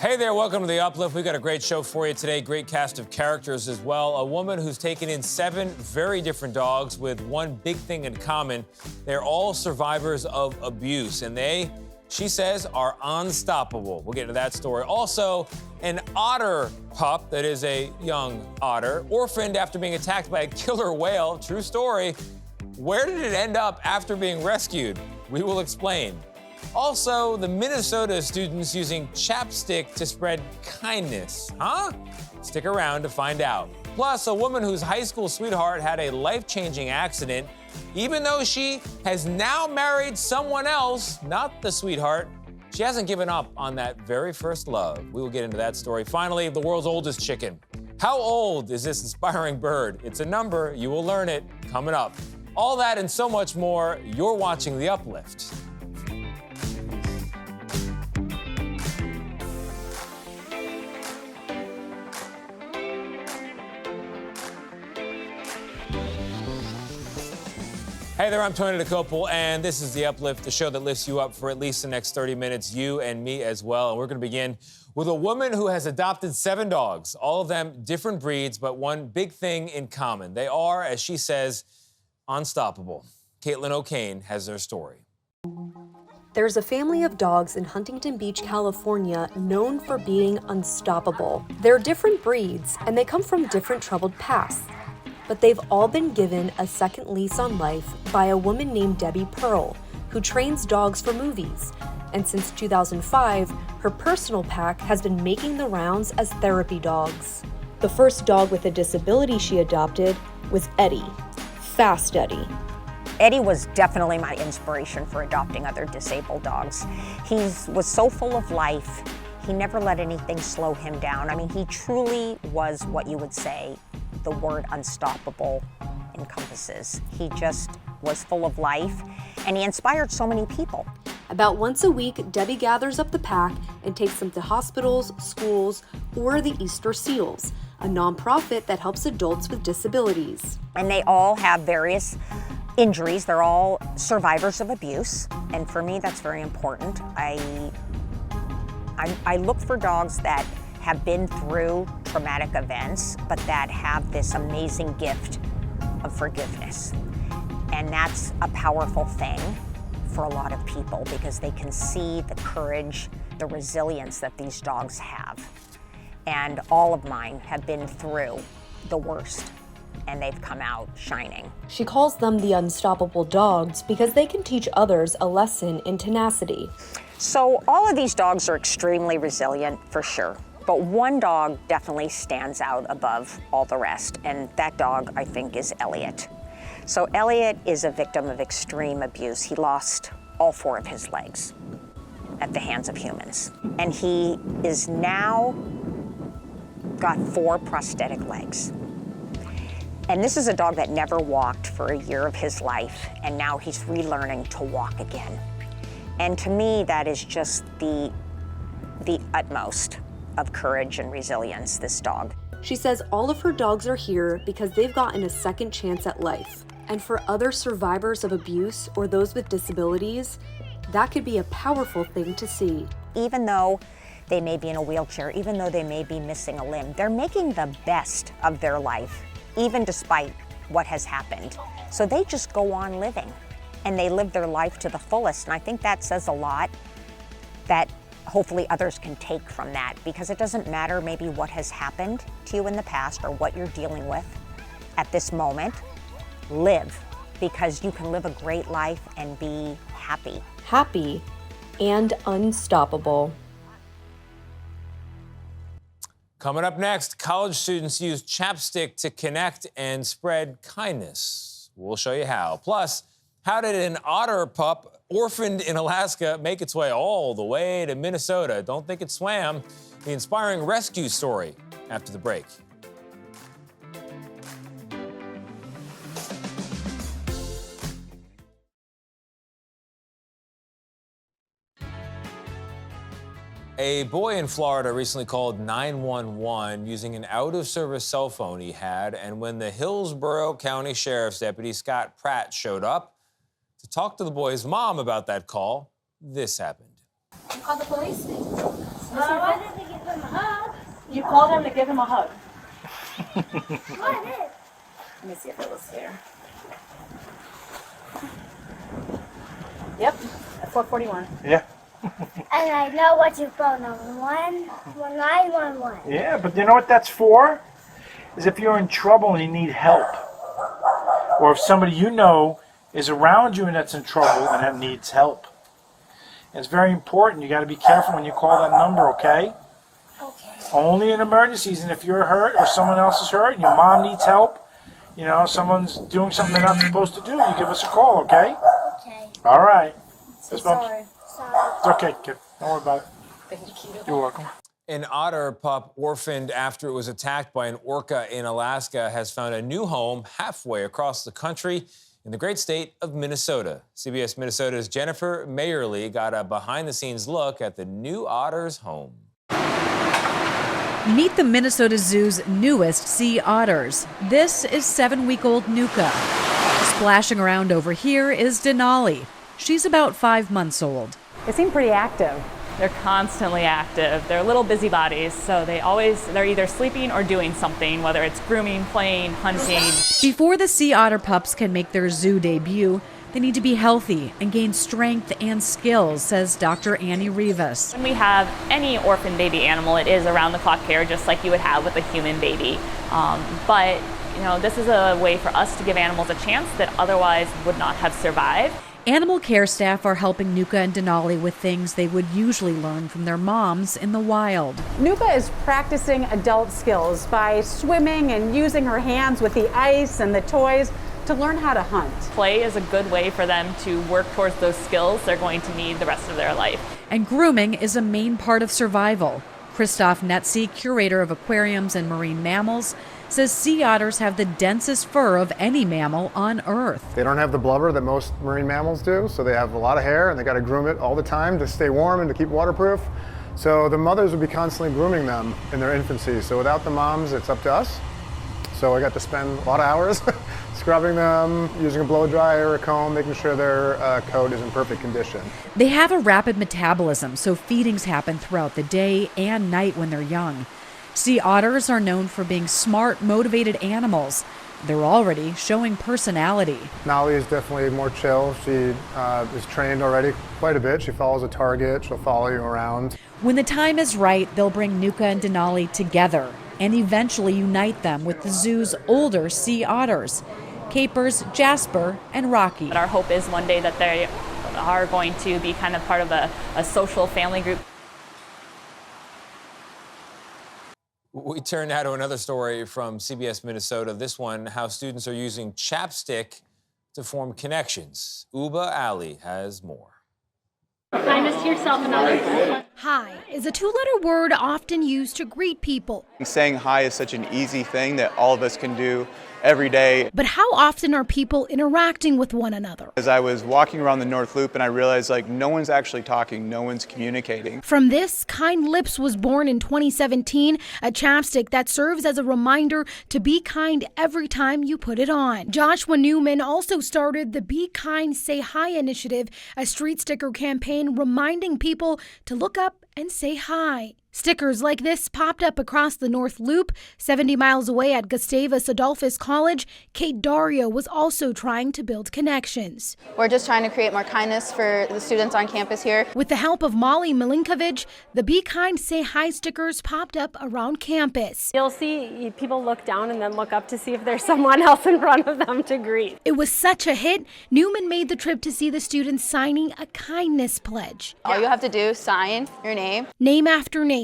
Hey there, welcome to The Uplift. We've got a great show for you today, great cast of characters as well. A woman who's taken in 7 very different dogs with one big thing in common. They're all survivors of abuse, and she says, are unstoppable. We'll get into that story. Also, an otter pup that is a young otter, orphaned after being attacked by a killer whale. True story. Where did it end up after being rescued? We will explain. Also, the Minnesota students using Chapstick to spread kindness. Huh? Stick around to find out. Plus, a woman whose high school sweetheart had a life-changing accident. Even though she has now married someone else, not the sweetheart, she hasn't given up on that very first love. We will get into that story. Finally, the world's oldest chicken. How old is this inspiring bird? It's a number. You will learn it coming up. All that and so much more. You're watching The Uplift. Hey there, I'm Tony DeCopel, and this is The Uplift, the show that lifts you up for at least the next 30 minutes, you and me as well. And we're going to begin with a woman who has adopted 7 dogs, all of them different breeds, but one big thing in common. They are, as she says, unstoppable. Caitlin O'Kane has their story. There's a family of dogs in Huntington Beach, California, known for being unstoppable. They're different breeds, and they come from different troubled pasts. But they've all been given a second lease on life by a woman named Debbie Pearl, who trains dogs for movies. And since 2005, her personal pack has been making the rounds as therapy dogs. The first dog with a disability she adopted was Eddie. Fast Eddie. Eddie was definitely my inspiration for adopting other disabled dogs. He was so full of life. He never let anything slow him down. I mean, he truly was what you would say the word unstoppable encompasses. He just was full of life, and he inspired so many people. About once a week, Debbie gathers up the pack and takes them to hospitals, schools, or the Easter Seals, a nonprofit that helps adults with disabilities. And they all have various injuries. They're all survivors of abuse, and for me, that's very important. I look for dogs that have been through traumatic events, but that have this amazing gift of forgiveness. And that's a powerful thing for a lot of people because they can see the courage, the resilience that these dogs have. And all of mine have been through the worst, and they've come out shining. She calls them the unstoppable dogs because they can teach others a lesson in tenacity. So all of these dogs are extremely resilient, for sure. But one dog definitely stands out above all the rest, and that dog, I think, is Elliot. So Elliot is a victim of extreme abuse. He lost all 4 of his legs at the hands of humans. And he is now got 4 prosthetic legs. And this is a dog that never walked for a year of his life, and now he's relearning to walk again. And to me, that is just the utmost of courage and resilience, this dog. She says all of her dogs are here because they've gotten a second chance at life. And for other survivors of abuse or those with disabilities, that could be a powerful thing to see. Even though they may be in a wheelchair, even though they may be missing a limb, they're making the best of their life, even despite what has happened. So they just go on living, and they live their life to the fullest. And I think that says a lot that hopefully others can take from that, because it doesn't matter maybe what has happened to you in the past or what you're dealing with at this moment. Live, because you can live a great life and be happy. Happy and unstoppable. Coming up next, college students use Chapstick to connect and spread kindness. We'll show you how. Plus, how did an otter pup orphaned in Alaska make its way all the way to Minnesota? Don't think it swam. The inspiring rescue story after the break. A boy in Florida recently called 911 using an out-of-service cell phone he had, and when the Hillsborough County Sheriff's Deputy Scott Pratt showed up to talk to the boy's mom about that call, this happened. You called the police? Why did they get him a hug. You called him to give him a hug. What is? Let me see if it was here. Yep, at 441. Yeah. And I know what your phone number 911. Yeah, but you know what that's for? Is if you're in trouble and you need help. Or if somebody you know is around you and that's in trouble and that needs help. It's very important. You got to be careful when you call that number, okay? Okay. Only in emergencies, and if you're hurt or someone else is hurt and your mom needs help, you know, someone's doing something they're not supposed to do, you give us a call, okay? Okay. All right. Sorry. It's okay, kid. Don't worry about it. Thank you. You're welcome. An otter pup orphaned after it was attacked by an orca in Alaska has found a new home halfway across the country in the great state of Minnesota. CBS Minnesota's Jennifer Mayerly got a behind-the-scenes look at the new otter's home. Meet the Minnesota Zoo's newest sea otters. This is 7-week-old Nuka. Splashing around over here is Denali. She's about 5 months old. They seem pretty active. They're constantly active. They're little busybodies, so they're either sleeping or doing something, whether it's grooming, playing, hunting. Before the sea otter pups can make their zoo debut, they need to be healthy and gain strength and skills, says Dr. Annie Rivas. When we have any orphan baby animal, it is around-the-clock care, just like you would have with a human baby. But you know, this is a way for us to give animals a chance that otherwise would not have survived. Animal care staff are helping Nuka and Denali with things they would usually learn from their moms in the wild. Nuka is practicing adult skills by swimming and using her hands with the ice and the toys to learn how to hunt. Play is a good way for them to work towards those skills they're going to need the rest of their life. And grooming is a main part of survival. Christoph Netze, curator of aquariums and marine mammals, says sea otters have the densest fur of any mammal on Earth. They don't have the blubber that most marine mammals do, so they have a lot of hair and they got to groom it all the time to stay warm and to keep waterproof. So the mothers would be constantly grooming them in their infancy. So without the moms, it's up to us. So I got to spend a lot of hours scrubbing them, using a blow dryer or a comb, making sure their coat is in perfect condition. They have a rapid metabolism, so feedings happen throughout the day and night when they're young. Sea otters are known for being smart, motivated animals. They're already showing personality. Nolly is definitely more chill. She is trained already quite a bit. She follows a target. She'll follow you around. When the time is right, they'll bring Nuka and Denali together and eventually unite them with the zoo's older sea otters, Capers, Jasper, and Rocky. But our hope is one day that they are going to be kind of part of a social family group. We turn now to another story from CBS Minnesota. This one, how students are using Chapstick to form connections. Uba Ali has more. Kindness to yourself and others. Hi is a two-letter word often used to greet people. Saying hi is such an easy thing that all of us can do every day. But how often are people interacting with one another? As I was walking around the North Loop and I realized no one's actually talking, no one's communicating. From this, Kind Lips was born in 2017, a chapstick that serves as a reminder to be kind every time you put it on. Joshua Newman also started the Be Kind, Say Hi initiative, a street sticker campaign reminding people to look up and say hi. Stickers like this popped up across the North Loop. 70 miles away at Gustavus Adolphus College, Kate Dario was also trying to build connections. We're just trying to create more kindness for the students on campus here. With the help of Molly Milinkovic, the Be Kind, Say Hi stickers popped up around campus. You'll see people look down and then look up to see if there's someone else in front of them to greet. It was such a hit, Newman made the trip to see the students signing a kindness pledge. All you have to do is sign your name. Name after name.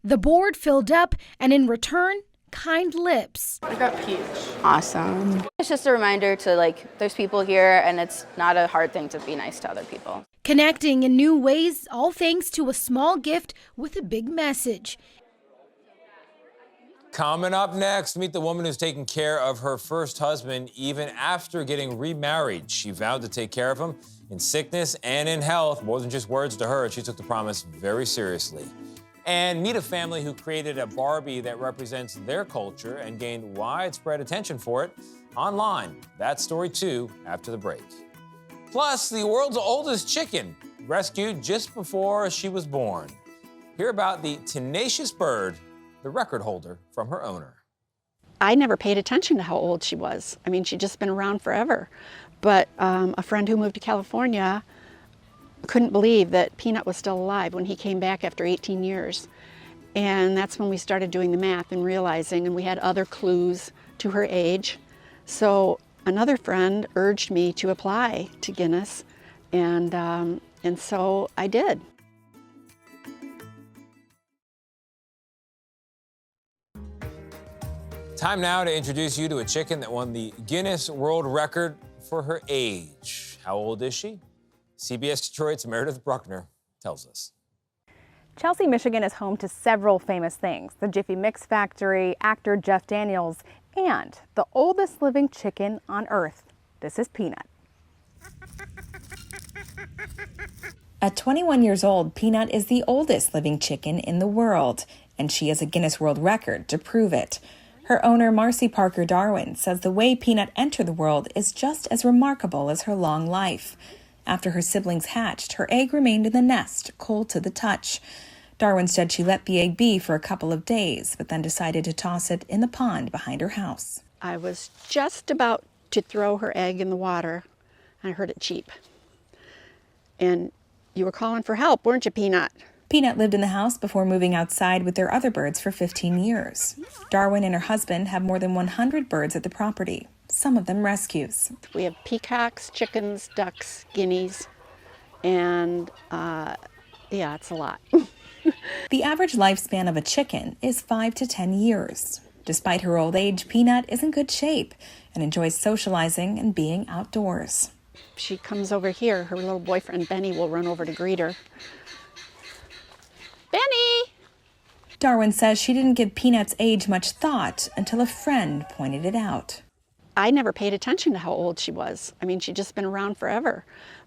The board filled up, and in return, Kind Lips. I got peach. Awesome. It's just a reminder to there's people here, and it's not a hard thing to be nice to other people. Connecting in new ways, all thanks to a small gift with a big message. Coming up next, meet the woman who's taking care of her first husband even after getting remarried. She vowed to take care of him in sickness and in health. More than just words to her, she took the promise very seriously. And meet a family who created a Barbie that represents their culture and gained widespread attention for it online. That story too after the break. Plus, the world's oldest chicken, rescued just before she was born. Hear about the tenacious bird, the record holder from her owner. I never paid attention to how old she was. I mean, she'd just been around forever. But a friend who moved to California couldn't believe that Peanut was still alive when he came back after 18 years. And that's when we started doing the math and realizing, and we had other clues to her age. So another friend urged me to apply to Guinness, and so I did. Time now to introduce you to a chicken that won the Guinness World Record for her age. How old is she? CBS Detroit's Meredith Bruckner tells us. Chelsea, Michigan is home to several famous things: the Jiffy Mix Factory, actor Jeff Daniels, and the oldest living chicken on Earth. This is Peanut. At 21 years old, Peanut is the oldest living chicken in the world, and she has a Guinness World Record to prove it. Her owner, Marcy Parker Darwin, says the way Peanut entered the world is just as remarkable as her long life. After her siblings hatched, her egg remained in the nest, cold to the touch. Darwin said she let the egg be for a couple of days, but then decided to toss it in the pond behind her house. I was just about to throw her egg in the water, and I heard it cheep. And you were calling for help, weren't you, Peanut? Peanut lived in the house before moving outside with their other birds for 15 years. Darwin and her husband have more than 100 birds at the property, some of them rescues. We have peacocks, chickens, ducks, guineas, and yeah, it's a lot. The average lifespan of a chicken is 5 to 10 years. Despite her old age, Peanut is in good shape and enjoys socializing and being outdoors. She comes over here, her little boyfriend Benny will run over to greet her. Benny! Darwin says she didn't give Peanut's age much thought until a friend pointed it out. I never paid attention to how old she was. I mean, she'd just been around forever.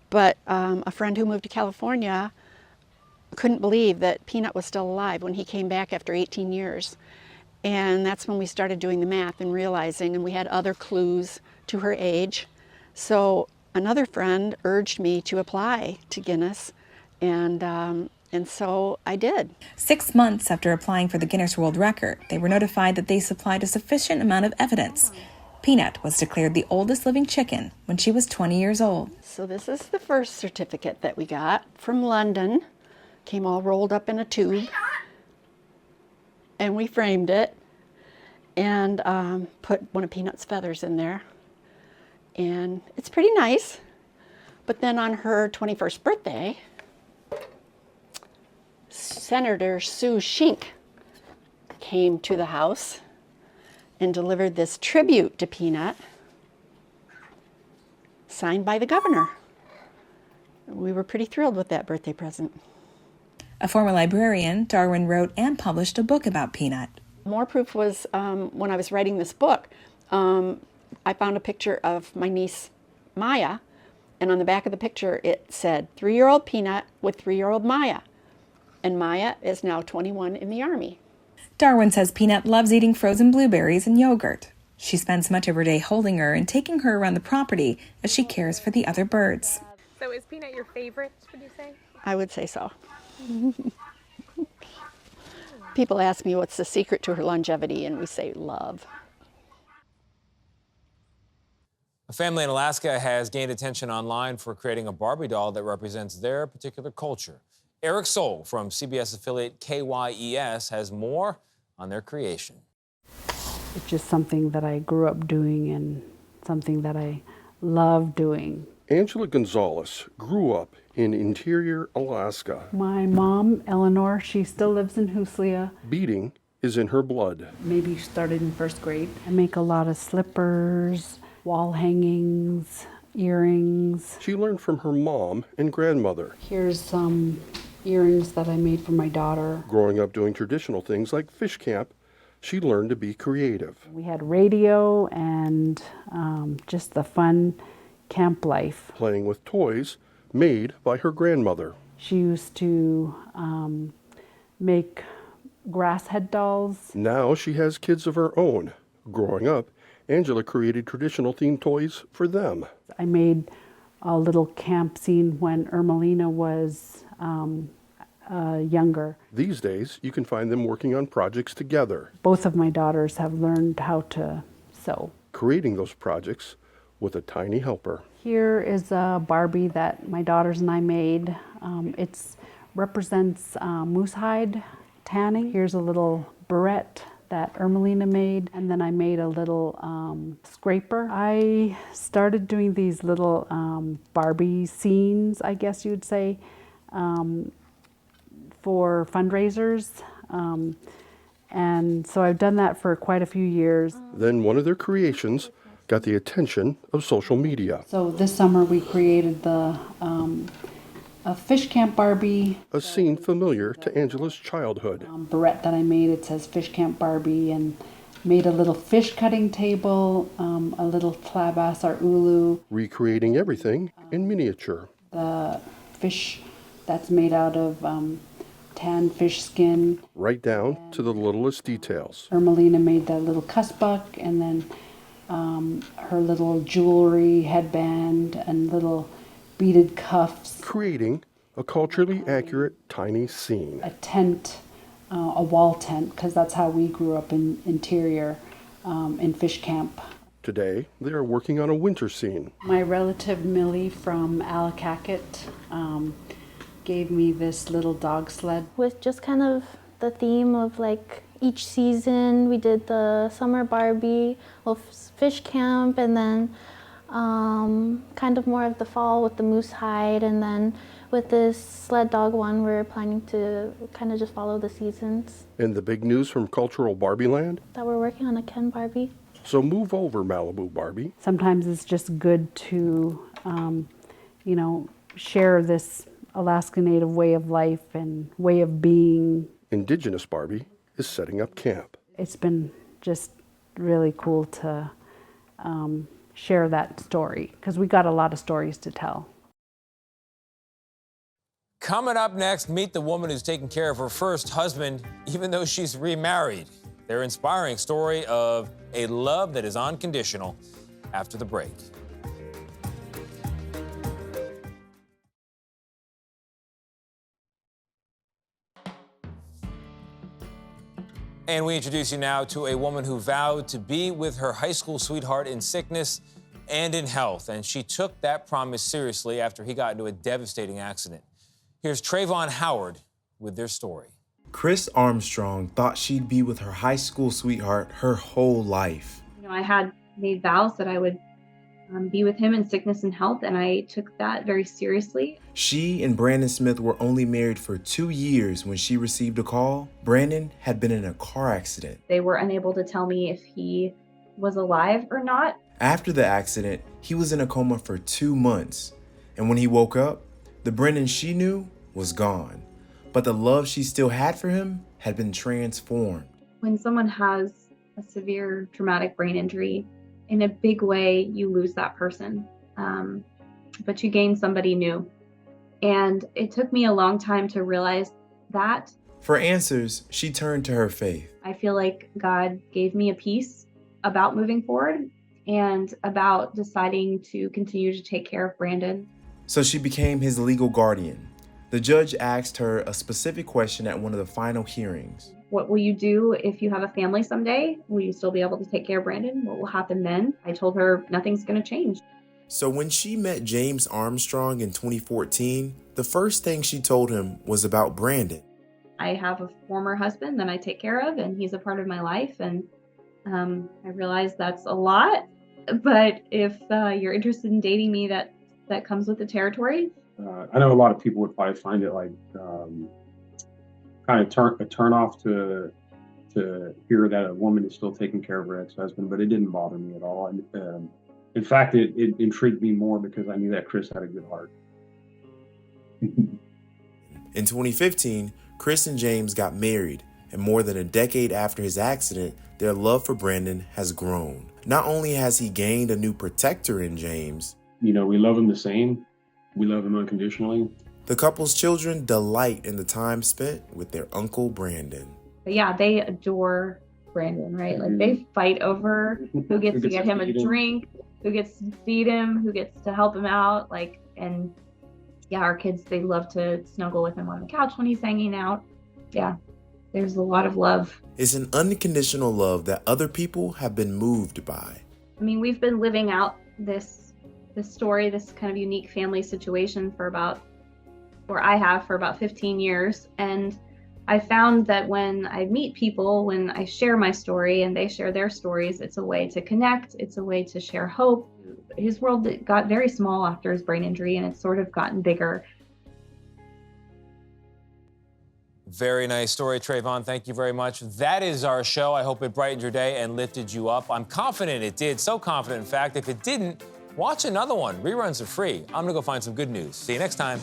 But a friend who moved to California couldn't believe that Peanut was still alive when he came back after 18 years. And that's when we started doing the math and realizing, and we had other clues to her age. So another friend urged me to apply to Guinness, and so I did. 6 months after applying for the Guinness World Record, they were notified that they supplied a sufficient amount of evidence. Peanut was declared the oldest living chicken when she was 20 years old. So this is the first certificate that we got from London. Came all rolled up in a tube. And we framed it and put one of Peanut's feathers in there. And it's pretty nice. But then on her 21st birthday, Senator Sue Shink came to the house and delivered this tribute to Peanut, signed by the governor. We were pretty thrilled with that birthday present. A former librarian, Darwin wrote and published a book about Peanut. More proof was when I was writing this book, I found a picture of my niece, Maya, and on the back of the picture it said 3-year-old Peanut with 3-year-old Maya. And Maya is now 21 in the Army. Darwin says Peanut loves eating frozen blueberries and yogurt. She spends much of her day holding her and taking her around the property as she cares for the other birds. So is Peanut your favorite, would you say? I would say so. People ask me what's the secret to her longevity, and we say love. A family in Alaska has gained attention online for creating a Barbie doll that represents their particular culture. Eric Soule from CBS affiliate KYES has more on their creation. It's just something that I grew up doing and something that I love doing. Angela Gonzalez grew up in interior Alaska. My mom, Eleanor, she still lives in Huslia. Beading is in her blood. Maybe started in first grade. I make a lot of slippers, wall hangings, earrings. She learned from her mom and grandmother. Here's some earrings that I made for my daughter. Growing up doing traditional things like fish camp, she learned to be creative. We had radio and just the fun camp life. Playing with toys made by her grandmother. She used to make grass head dolls. Now she has kids of her own. Growing up, Angela created traditional themed toys for them. I made a little camp scene when Ermelina was younger. These days, you can find them working on projects together, Both of my daughters have learned how to sew. creating those projects with a tiny helper. Here is a Barbie that my daughters and I made. It represents moose hide tanning. Here's a little barrette that Ermelina made, and then I made a little scraper. I started doing these little Barbie scenes, I guess you would say, for fundraisers. And so I've done that for quite a few years. Then one of their creations got the attention of social media. So this summer we created the a fish camp Barbie. A scene familiar to Angela's childhood. Barrette that I made, it says Fish Camp Barbie, and made a little fish cutting table, a little tlabas or ulu. Recreating everything in miniature. The fish that's made out of tan fish skin. Right down to the littlest details. Ermelina made that little cussbuck, and then her little jewelry headband and little beaded cuffs. Creating a culturally accurate tiny scene. A tent, a wall tent, because that's how we grew up in interior in fish camp. Today, they are working on a winter scene. My relative Millie from Allakaket gave me this little dog sled. With just kind of the theme of like each season, we did the summer Barbie, fish camp, and then kind of more of the fall with the moose hide, and then with this sled dog one, we're planning to kind of just follow the seasons. And the big news from cultural Barbie land? That we're working on a Ken Barbie. So move over, Malibu Barbie. Sometimes it's just good to, share this Alaska Native way of life and way of being. Indigenous Barbie is setting up camp. It's been just really cool to share that story, because we got a lot of stories to tell. Coming up next, meet the woman who's taking care of her first husband, even though she's remarried. Their inspiring story of a love that is unconditional after the break. And we introduce you now to a woman who vowed to be with her high school sweetheart in sickness and in health. And she took that promise seriously after he got into a devastating accident. Here's Trayvon Howard with their story. Chris Armstrong thought she'd be with her high school sweetheart her whole life. I had made vows that I would be with him in sickness and health, and I took that very seriously. She and Brandon Smith were only married for 2 years when she received a call. Brandon had been in a car accident. They were unable to tell me if he was alive or not. After the accident, he was in a coma for 2 months. And when he woke up, the Brandon she knew was gone. But the love she still had for him had been transformed. When someone has a severe traumatic brain injury, in a big way, you lose that person, but you gain somebody new. And it took me a long time to realize that. For answers, she turned to her faith. I feel like God gave me a peace about moving forward and about deciding to continue to take care of Brandon. So she became his legal guardian. The judge asked her a specific question at one of the final hearings. What will you do if you have a family someday? Will you still be able to take care of Brandon? What will happen then? I told her nothing's going to change. So when she met James Armstrong in 2014, the first thing she told him was about Brandon. I have a former husband that I take care of, and he's a part of my life. And I realize that's a lot. But if you're interested in dating me, that comes with the territory. I know a lot of people would probably find it like kind of a turn off to hear that a woman is still taking care of her ex-husband, but it didn't bother me at all. And in fact, it intrigued me more because I knew that Chris had a good heart. In 2015, Chris and James got married, and more than a decade after his accident, their love for Brandon has grown. Not only has he gained a new protector in James, we love him the same. We love him unconditionally. The couple's children delight in the time spent with their uncle Brandon. But yeah, they adore Brandon, right? Like they fight over who gets to get him a drink, who gets to feed him, who gets to help him out, and Yeah, our kids, they love to snuggle with him on the couch when he's hanging out. Yeah, there's a lot of love. It's an unconditional love that other people have been moved by. I mean, we've been living out this story, this kind of unique family situation I have for about 15 years. And I found that when I meet people, when I share my story and they share their stories, it's a way to connect. It's a way to share hope. His world got very small after his brain injury, and it's sort of gotten bigger. Very nice story, Trayvon. Thank you very much. That is our show. I hope it brightened your day and lifted you up. I'm confident it did. So confident, in fact, if it didn't, watch another one. Reruns are free. I'm going to go find some good news. See you next time.